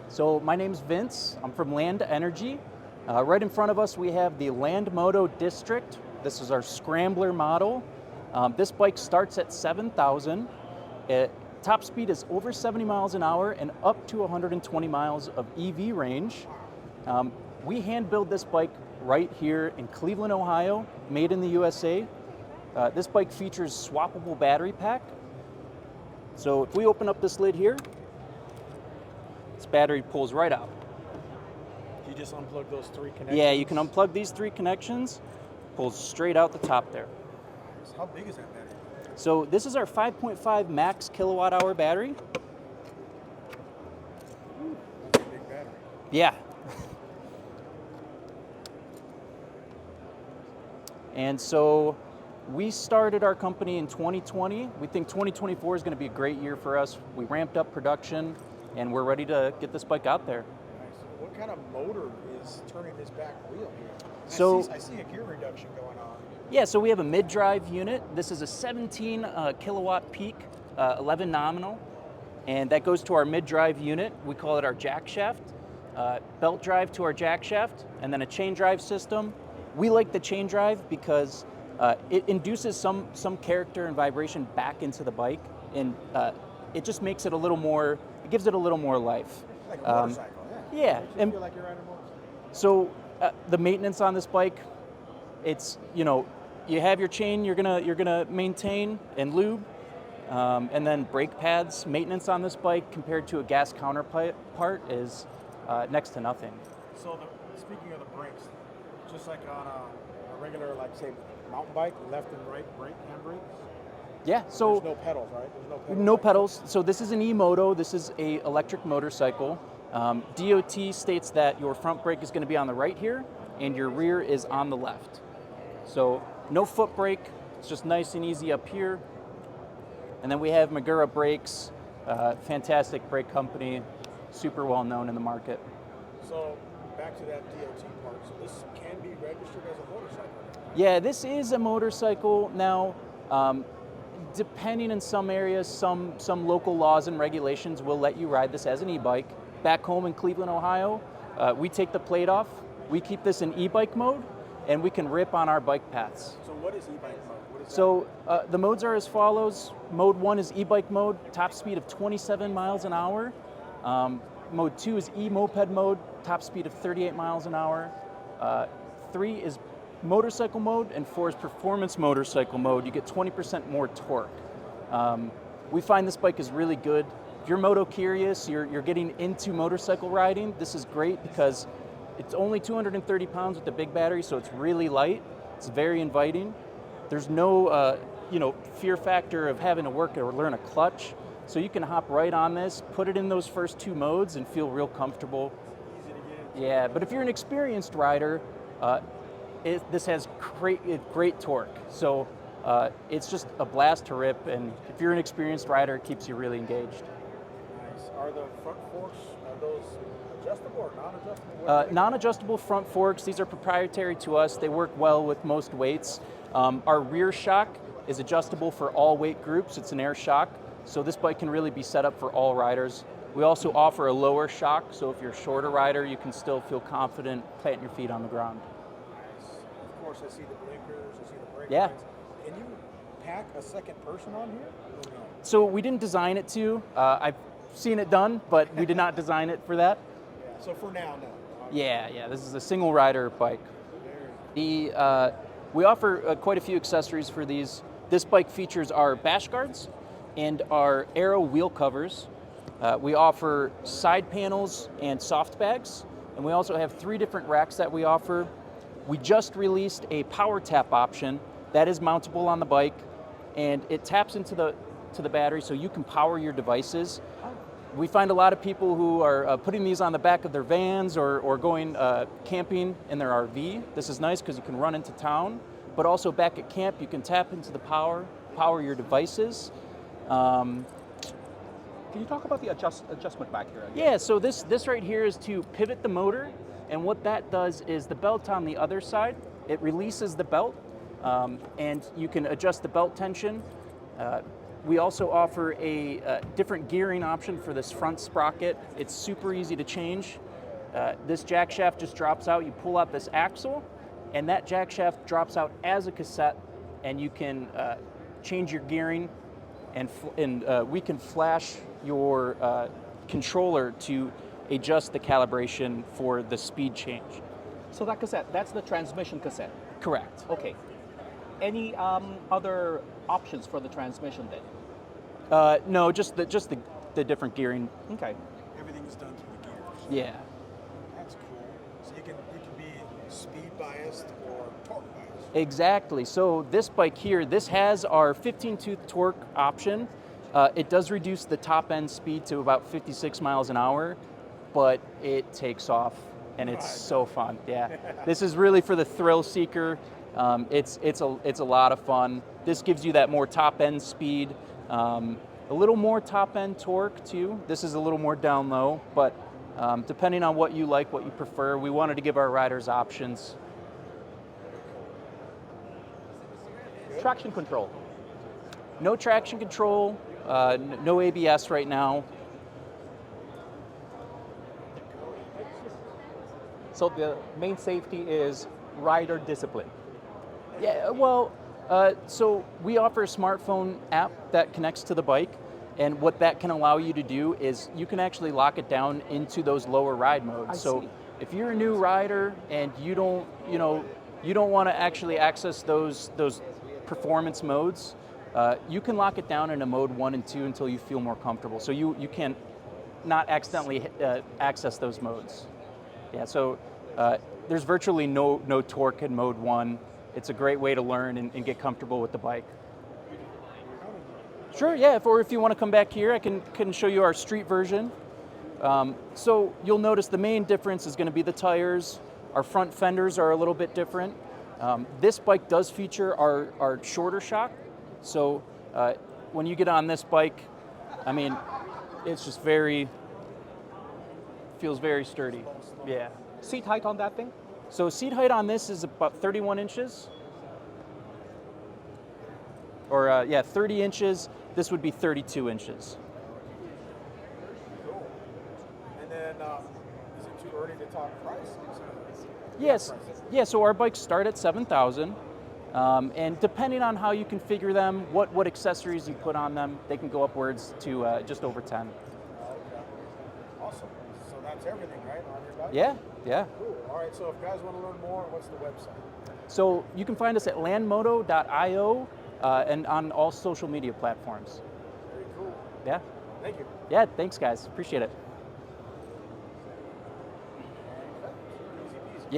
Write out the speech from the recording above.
So my name's Vince. I'm from Land Energy. Right in front of us we have the Land Moto District. This is our scrambler model. This bike starts at 7,000. Top speed is over 70 miles an hour and up to 120 miles of EV range. We hand build this bike right here in Cleveland, Ohio, made in the USA. This bike features swappable battery pack. So if we open up this lid here, this battery pulls right out. You just unplug those 3 connections? Yeah, you can unplug these 3 connections, pulls straight out the top there. How big is that battery? So this is our 5.5 max kilowatt hour battery. Ooh, that's a big battery. Yeah. And so we started our company in 2020. We think 2024 is going to be a great year for us. We ramped up production and we're ready to get this bike out there. Nice. What kind of motor is turning this back wheel here? I see a gear reduction going on. Yeah, so we have a mid-drive unit. This is a 17 kilowatt peak, 11 nominal, and that goes to our mid-drive unit. We call it our jack shaft. Belt drive to our jack shaft, and then a chain drive system. We like the chain drive because it induces some character and vibration back into the bike, and it just makes it a little more, it gives it a little more life. Like a motorcycle, yeah. Yeah. Makes you feel like you're riding a motorcycle. So the maintenance on this bike, it's, you have your chain you're gonna maintain and lube, and then brake pads maintenance on this bike compared to a gas counterpart is next to nothing. So speaking of the brakes, just like on a regular, like say, mountain bike, left and right brake, handbrakes? Yeah, so there's no pedals, right? There's no pedals. No pedals. So this is an e-moto. This is a electric motorcycle. DOT states that your front brake is going to be on the right here, and your rear is on the left. So no foot brake. It's just nice and easy up here. And then we have Magura Brakes, fantastic brake company, super well known in the market. So back to that DOT part. So this can be registered as a motorcycle? Yeah, this is a motorcycle now. Depending in some areas, some local laws and regulations will let you ride this as an e-bike. Back home in Cleveland, Ohio, we take the plate off, we keep this in e-bike mode, and we can rip on our bike paths. So what is e-bike mode? What is so the modes are as follows. Mode 1 is e-bike mode, top speed of 27 miles an hour. Mode 2 is e-moped mode, top speed of 38 miles an hour. 3 is motorcycle mode, and 4 is performance motorcycle mode. You get 20% more torque. We find this bike is really good. If you're moto curious, you're getting into motorcycle riding, this is great because it's only 230 pounds with the big battery, so it's really light. It's very inviting. There's no fear factor of having to work or learn a clutch. So you can hop right on this, put it in those first 2 modes and feel real comfortable. easy to get into? Yeah, but if you're an experienced rider, this has great torque. So it's just a blast to rip, and if you're an experienced rider, it keeps you really engaged. Nice. Are the front forks, are those adjustable or non-adjustable? Non-adjustable front forks, these are proprietary to us. They work well with most weights. Our rear shock is adjustable for all weight groups. It's an air shock, so this bike can really be set up for all riders. We also offer a lower shock, so if you're a shorter rider, you can still feel confident planting your feet on the ground. Nice. Of course, I see the blinkers, I see the brake Yeah. lights. Can you pack a second person on here? Or no? So we didn't design it to. I've seen it done, but we did not design it for that. Yeah. So for now, no. Yeah, this is a single rider bike. We offer quite a few accessories for these. This bike features our bash guards and our Aero wheel covers. We offer side panels and soft bags, and we also have 3 different racks that we offer. We just released a power tap option that is mountable on the bike, and it taps into the battery so you can power your devices. We find a lot of people who are putting these on the back of their vans or going camping in their RV. This is nice because you can run into town, but also back at camp you can tap into the power your devices. Can you talk about the adjustment back here? Yeah, so this right here is to pivot the motor, and what that does is the belt on the other side, it releases the belt, and you can adjust the belt tension. We also offer a different gearing option for this front sprocket. It's super easy to change. This jack shaft just drops out. You pull out this axle, and that jack shaft drops out as a cassette, and you can change your gearing, and we can flash your controller to adjust the calibration for the speed change. So that cassette, that's the transmission cassette. Correct. Okay. Any other options for the transmission then? No, just the different gearing. Okay. Everything is done through the gears. Yeah. That's cool. So you can be speed biased or torque biased. Exactly. So this bike here, this has our 15-tooth torque option. It does reduce the top end speed to about 56 miles an hour, but it takes off, and it's so fun. Yeah. This is really for the thrill seeker. It's a lot of fun. This gives you that more top end speed, a little more top end torque too. This is a little more down low, but depending on what you like, what you prefer, we wanted to give our riders options. Traction control. No traction control, no ABS right now. So the main safety is rider discipline. Yeah, well, so we offer a smartphone app that connects to the bike, and what that can allow you to do is you can actually lock it down into those lower ride modes. I see. If you're a new rider and you don't want to actually access those performance modes, you can lock it down into mode 1 and 2 until you feel more comfortable. So you can not accidentally access those modes. Yeah, so there's virtually no torque in mode 1. It's a great way to learn and get comfortable with the bike. Sure, yeah, or if you want to come back here, I can show you our street version. So you'll notice the main difference is going to be the tires. Our front fenders are a little bit different. This bike does feature our shorter shock. So when you get on this bike, I mean, it's just feels very sturdy. Yeah. Seat height on that thing? So seat height on this is about 31 inches. Or yeah, 30 inches. This would be 32 inches. Cool. And then, is it too early to talk price? Yes. Yeah. So our bikes start at 7,000, and depending on how you configure them, what accessories you put on them, they can go upwards to just over 10. Okay. Awesome. So that's everything, right, on your bike? Yeah. Yeah. Cool. All right. So if guys want to learn more, what's the website? So you can find us at landmoto.io and on all social media platforms. Very cool. Yeah. Thank you. Yeah. Thanks, guys. Appreciate it.